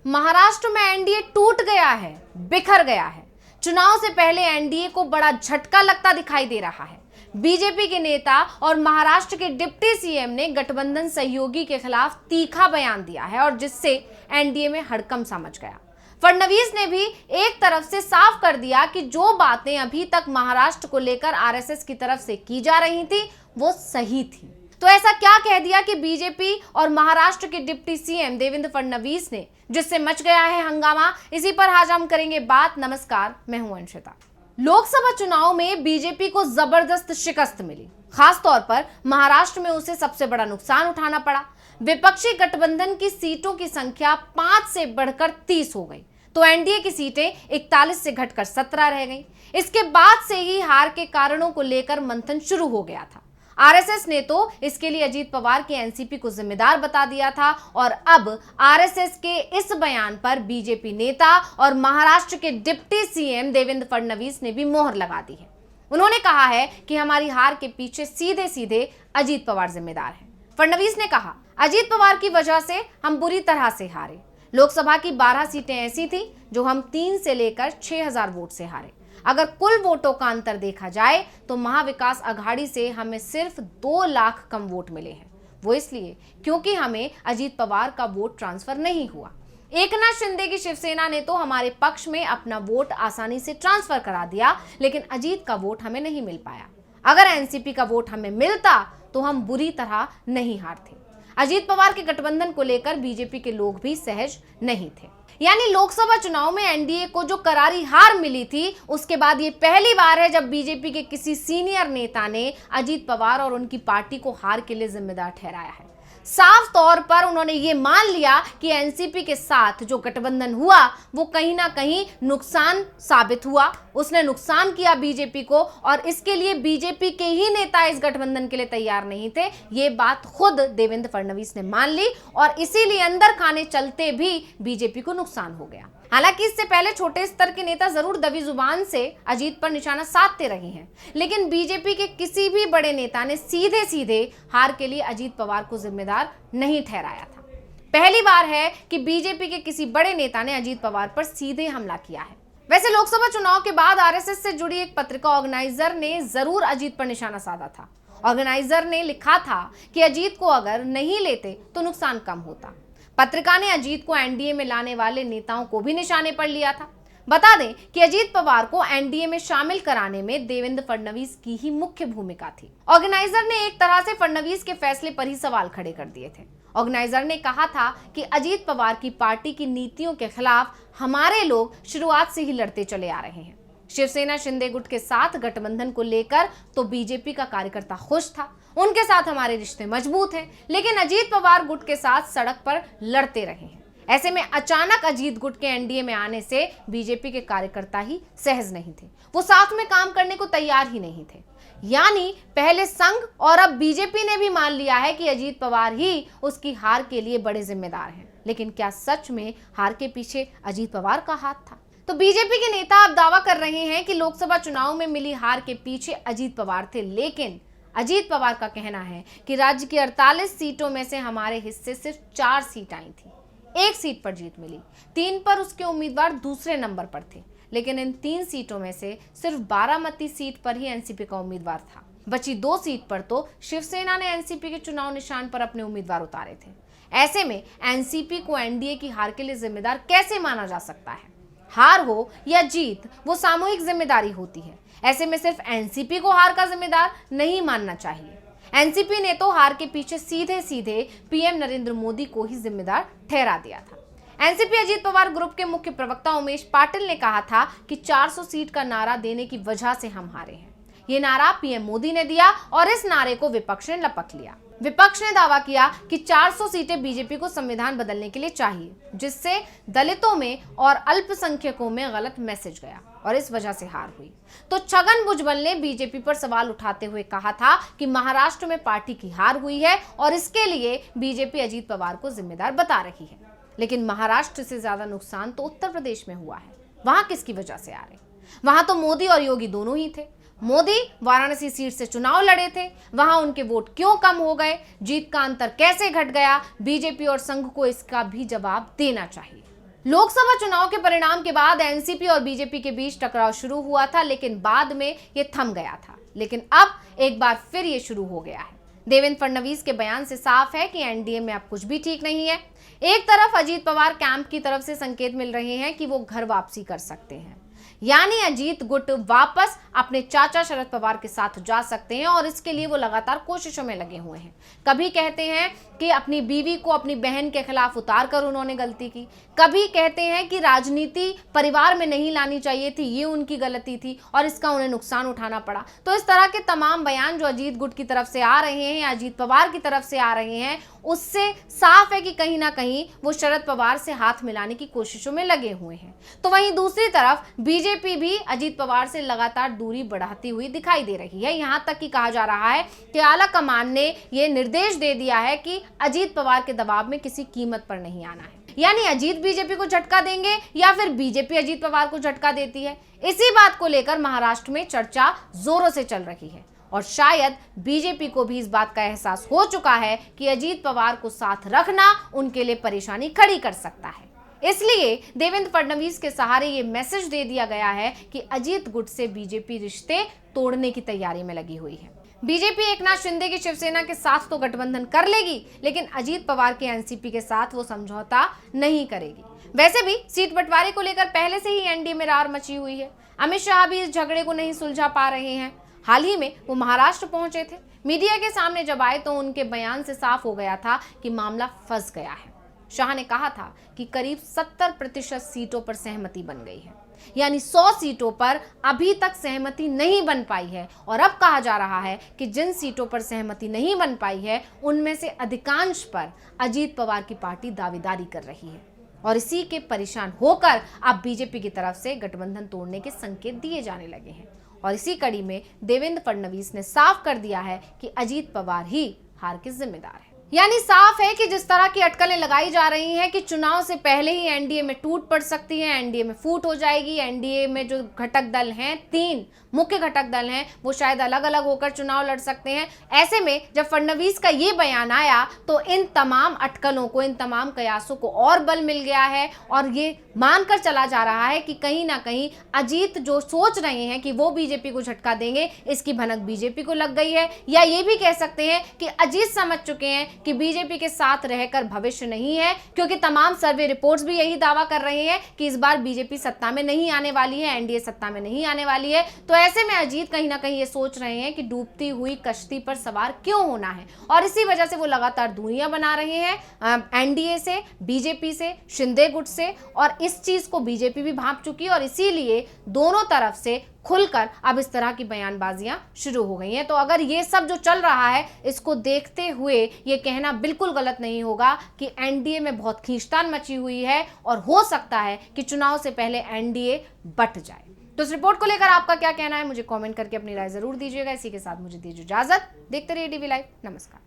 महाराष्ट्र में एनडीए टूट गया है, बिखर गया है। चुनाव से पहले एनडीए को बड़ा झटका लगता दिखाई दे रहा है। बीजेपी के नेता और महाराष्ट्र के डिप्टी सीएम ने गठबंधन सहयोगी के खिलाफ तीखा बयान दिया है और जिससे एनडीए में हड़कंप सा मच गया। फडणवीस ने भी एक तरफ से साफ कर दिया कि जो बातें अभी तक महाराष्ट्र को लेकर आरएसएस की तरफ से की जा रही थी वो सही थी। तो ऐसा क्या कह दिया कि बीजेपी और महाराष्ट्र के डिप्टी सीएम देवेंद्र फडणवीस ने, जिससे मच गया है हंगामा? इसी पर आज हम करेंगे बात। नमस्कार, मैं हूं अंशिता। लोकसभा चुनाव में बीजेपी को जबरदस्त शिकस्त मिली। खास तौर पर महाराष्ट्र में उसे सबसे बड़ा नुकसान उठाना पड़ा। विपक्षी गठबंधन की सीटों की संख्या 5 से बढ़कर 30 हो गई, तो एनडीए की सीटें 41 से घटकर 17 रह गईं। इसके बाद से ही हार के कारणों को लेकर मंथन शुरू हो गया था। आरएसएस ने तो इसके लिए अजीत पवार की एनसीपी को जिम्मेदार बता दिया था और अब आरएसएस के इस बयान पर बीजेपी नेता और महाराष्ट्र के डिप्टी सीएम देवेंद्र फडणवीस ने भी मोहर लगा दी है। उन्होंने कहा है कि हमारी हार के पीछे सीधे सीधे अजीत पवार जिम्मेदार हैं। फडणवीस ने कहा, अजीत पवार की वजह से हम बुरी तरह से हारे। लोकसभा की 12 सीटें ऐसी थी जो हम 3 से लेकर 6000 वोट से हारे। अगर कुल वोटों का अंतर देखा जाए तो महाविकास अघाड़ी से हमें सिर्फ 2 लाख कम वोट मिले हैं। वो इसलिए क्योंकि हमें अजीत पवार का वोट ट्रांसफर नहीं हुआ। एकनाथ शिंदे की शिवसेना ने तो हमारे पक्ष में अपना वोट आसानी से ट्रांसफर करा दिया, लेकिन अजीत का वोट हमें नहीं मिल पाया। अगर एनसीपी का वोट हमें मिलता तो हम बुरी तरह नहीं हारते। अजीत पवार के गठबंधन को लेकर बीजेपी के लोग भी सहज नहीं थे। यानी लोकसभा चुनाव में एनडीए को जो करारी हार मिली थी, उसके बाद ये पहली बार है जब बीजेपी के किसी सीनियर नेता ने अजीत पवार और उनकी पार्टी को हार के लिए जिम्मेदार ठहराया है। साफ तौर पर उन्होंने ये मान लिया कि एनसीपी के साथ जो गठबंधन हुआ वो कहीं ना कहीं नुकसान साबित हुआ। उसने नुकसान किया बीजेपी को और इसके लिए बीजेपी के ही नेता इस गठबंधन के लिए तैयार नहीं थे। ये बात खुद देवेंद्र फडणवीस ने मान ली और इसीलिए अंदर खाने चलते भी बीजेपी को नुकसान हो गया। हालांकि इससे पहले छोटे स्तर के नेता जरूर दबी जुबान से अजीत पर निशाना साधते रहे हैं, लेकिन बीजेपी के किसी भी बड़े नेता ने सीधे सीधे हार के लिए अजीत पवार को जिम्मेदार नहीं ठहराया था। पहली बार है कि बीजेपी के किसी बड़े नेता ने अजीत पवार पर सीधे हमला किया है। वैसे लोकसभा चुनाव के बाद आरएसएस से जुड़ी एक पत्रिका ऑर्गेनाइजर ने जरूर अजीत पर निशाना साधा था। ऑर्गेनाइजर ने लिखा था कि अजीत को अगर नहीं लेते तो नुकसान कम होता। पत्रिका ने अजीत को एनडीए में लाने वाले नेताओं को भी निशाने पर लिया था। बता दें कि अजीत पवार को एनडीए में शामिल कराने में देवेंद्र फडणवीस की ही मुख्य भूमिका थी। ऑर्गेनाइजर ने एक तरह से फडणवीस के फैसले पर ही सवाल खड़े कर दिए थे। ऑर्गेनाइजर ने कहा था कि अजीत पवार की पार्टी की नीतियों के खिलाफ हमारे लोग शुरुआत से ही लड़ते चले आ रहे हैं। शिवसेना शिंदे गुट के साथ गठबंधन को लेकर तो बीजेपी का कार्यकर्ता खुश था, उनके साथ हमारे रिश्ते मजबूत हैं, लेकिन अजीत पवार गुट के साथ सड़क पर लड़ते रहे हैं। ऐसे में अचानक अजीत गुट के एनडीए में आने से बीजेपी के कार्यकर्ता ही सहज नहीं थे, वो साथ में काम करने को तैयार ही नहीं थे। यानी पहले संघ और अब बीजेपी ने भी मान लिया है कि अजीत पवार ही उसकी हार के लिए बड़े जिम्मेदार हैं। लेकिन क्या सच में हार के पीछे अजीत पवार का हाथ था? तो बीजेपी के नेता अब दावा कर रहे हैं कि लोकसभा चुनाव में मिली हार के पीछे अजीत पवार थे, लेकिन अजीत पवार का कहना है कि राज्य की 48 सीटों में से हमारे हिस्से सिर्फ 4 सीट आई थी। 1 सीट पर जीत मिली, 3 पर उसके उम्मीदवार दूसरे नंबर पर थे, लेकिन इन 3 सीटों में से सिर्फ बारामती सीट पर ही एनसीपी का उम्मीदवार था। बची 2 सीट पर तो शिवसेना ने एनसीपी के चुनाव निशान पर अपने उम्मीदवार उतारे थे। ऐसे में एनसीपी को एनडीए की हार के लिए जिम्मेदार कैसे माना जा सकता है? हार हो या जीत, वो सामूहिक जिम्मेदारी होती है। ऐसे में सिर्फ एनसीपी को हार का जिम्मेदार नहीं मानना चाहिए। एनसीपी ने तो हार के पीछे सीधे सीधे पीएम नरेंद्र मोदी को ही जिम्मेदार ठहरा दिया था। एनसीपी अजीत पवार ग्रुप के मुख्य प्रवक्ता उमेश पाटिल ने कहा था कि 400 सीट का नारा देने की वजह से हम हारे हैं। ये नारा पीएम मोदी ने दिया और इस नारे को विपक्ष ने लपक लिया। विपक्ष ने दावा किया कि 400 सीटें बीजेपी को संविधान बदलने के लिए चाहिए, जिससे दलितों में और अल्पसंख्यकों में गलत मैसेज गया और इस वजह से हार हुई। तो छगन भुजबल ने बीजेपी पर सवाल उठाते हुए कहा था कि महाराष्ट्र में पार्टी की हार हुई है और इसके लिए बीजेपी अजीत पवार को जिम्मेदार बता रही है। लेकिन महाराष्ट्र से ज्यादा नुकसान तो उत्तर प्रदेश में हुआ है। वहां किसकी वजह से आ रहे? वहां तो मोदी और योगी दोनों ही थे। मोदी वाराणसी सीट से चुनाव लड़े थे, वहां उनके वोट क्यों कम हो गए, जीत का अंतर कैसे घट गया, बीजेपी और संघ को इसका भी जवाब देना चाहिए। लोकसभा चुनाव के परिणाम के बाद एनसीपी और बीजेपी के बीच टकराव शुरू हुआ था, लेकिन बाद में यह थम गया था। लेकिन अब एक बार फिर ये शुरू हो गया है। देवेंद्र फडणवीस के बयान से साफ है कि एनडीए में अब कुछ भी ठीक नहीं है। एक तरफ अजीत पवार कैंप की तरफ से संकेत मिल रहे हैं कि वो घर वापसी कर सकते हैं, यानी अजीत गुट वापस अपने चाचा शरद पवार के साथ जा सकते हैं और इसके लिए वो लगातार कोशिशों में लगे हुए हैं। कभी कहते हैं कि अपनी बीवी को अपनी बहन के खिलाफ उतार कर उन्होंने गलती की, कभी कहते हैं कि राजनीति परिवार में नहीं लानी चाहिए थी, ये उनकी गलती थी और इसका उन्हें नुकसान उठाना पड़ा। तो इस तरह के तमाम बयान जो अजीत गुट की तरफ से आ रहे हैं या अजीत पवार की तरफ से आ रहे हैं, उससे साफ है कि कहीं ना कहीं वो शरद पवार से हाथ मिलाने की कोशिशों में लगे हुए हैं। तो वहीं दूसरी तरफ बीजेपी भी अजीत पवार से लगातार दूरी बढ़ाती हुई दिखाई दे रही है। यहां तक कि कहा जा रहा है कि आला कमान ने यह निर्देश दे दिया है कि अजीत पवार के दबाव में किसी कीमत पर नहीं आना है, यानी अजीत बीजेपी को झटका देंगे या फिर बीजेपी अजीत पवार को झटका देती है। इसी बात को लेकर महाराष्ट्र में चर्चा जोरों से चल रही है और शायद बीजेपी को भी इस बात का एहसास हो चुका है कि अजीत पवार को साथ रखना उनके लिए परेशानी खड़ी कर सकता है। इसलिए देवेंद्र फडणवीस के सहारे ये मैसेज दे दिया गया है कि अजीत गुट से बीजेपी रिश्ते तोड़ने की तैयारी में लगी हुई है। बीजेपी एकनाथ शिंदे की शिवसेना के साथ तो गठबंधन कर लेगी, लेकिन अजीत पवार के एनसीपी के साथ वो समझौता नहीं करेगी। वैसे भी सीट बंटवारे को लेकर पहले से ही एनडीए में रार मची हुई है। अमित शाह भी इस झगड़े को नहीं सुलझा पा रहे हैं। हाल ही में वो महाराष्ट्र पहुंचे थे। मीडिया के सामने जब आए तो उनके बयान से साफ हो गया था कि मामला फंस गया है। शाह ने कहा था कि करीब 70% सीटों पर सहमति बन गई है, यानी 100 सीटों पर अभी तक सहमति नहीं बन पाई है और अब कहा जा रहा है कि जिन सीटों पर सहमति नहीं बन पाई है उनमें से अधिकांश पर अजीत पवार की पार्टी दावेदारी कर रही है और इसी के परेशान होकर अब बीजेपी की तरफ से गठबंधन तोड़ने के संकेत दिए जाने लगे हैं। और इसी कड़ी में देवेंद्र फडणवीस ने साफ कर दिया है कि अजीत पवार ही हार के जिम्मेदार है। यानी साफ है कि जिस तरह की अटकलें लगाई जा रही हैं कि चुनाव से पहले ही एनडीए में टूट पड़ सकती है, एनडीए में फूट हो जाएगी, एनडीए में जो घटक दल हैं, 3 मुख्य घटक दल हैं, वो शायद अलग अलग होकर चुनाव लड़ सकते हैं। ऐसे में जब फडणवीस का ये बयान आया तो इन तमाम अटकलों को, इन तमाम कयासों को और बल मिल गया है और ये मानकर चला जा रहा है कि कहीं ना कहीं अजीत जो सोच रहे हैं कि वो बीजेपी को झटका देंगे, इसकी भनक बीजेपी को लग गई है। या ये भी कह सकते हैं कि अजीत समझ चुके हैं कि बीजेपी के साथ रहकर भविष्य नहीं है, क्योंकि तमाम सर्वे रिपोर्ट्स भी यही दावा कर रहे हैं कि इस बार बीजेपी सत्ता में नहीं आने वाली है, एनडीए सत्ता में नहीं आने वाली है। तो ऐसे में अजीत कहीं ना कहीं ये सोच रहे हैं कि डूबती हुई कश्ती पर सवार क्यों होना है और इसी वजह से वो लगातार दूरियां बना रहे हैं एनडीए से, बीजेपी से, शिंदे गुट से, और इस चीज को बीजेपी भी भांप चुकी है और इसीलिए दोनों तरफ से खुलकर अब इस तरह की बयानबाजियां शुरू हो गई हैं। तो अगर ये सब जो चल रहा है इसको देखते हुए ये कहना बिल्कुल गलत नहीं होगा कि एनडीए में बहुत खींचतान मची हुई है और हो सकता है कि चुनाव से पहले एनडीए बंट जाए। तो इस रिपोर्ट को लेकर आपका क्या कहना है, मुझे कमेंट करके अपनी राय जरूर दीजिएगा। इसी के साथ मुझे दीजिए इजाजत। देखते रहिए डीवी लाइव। नमस्कार।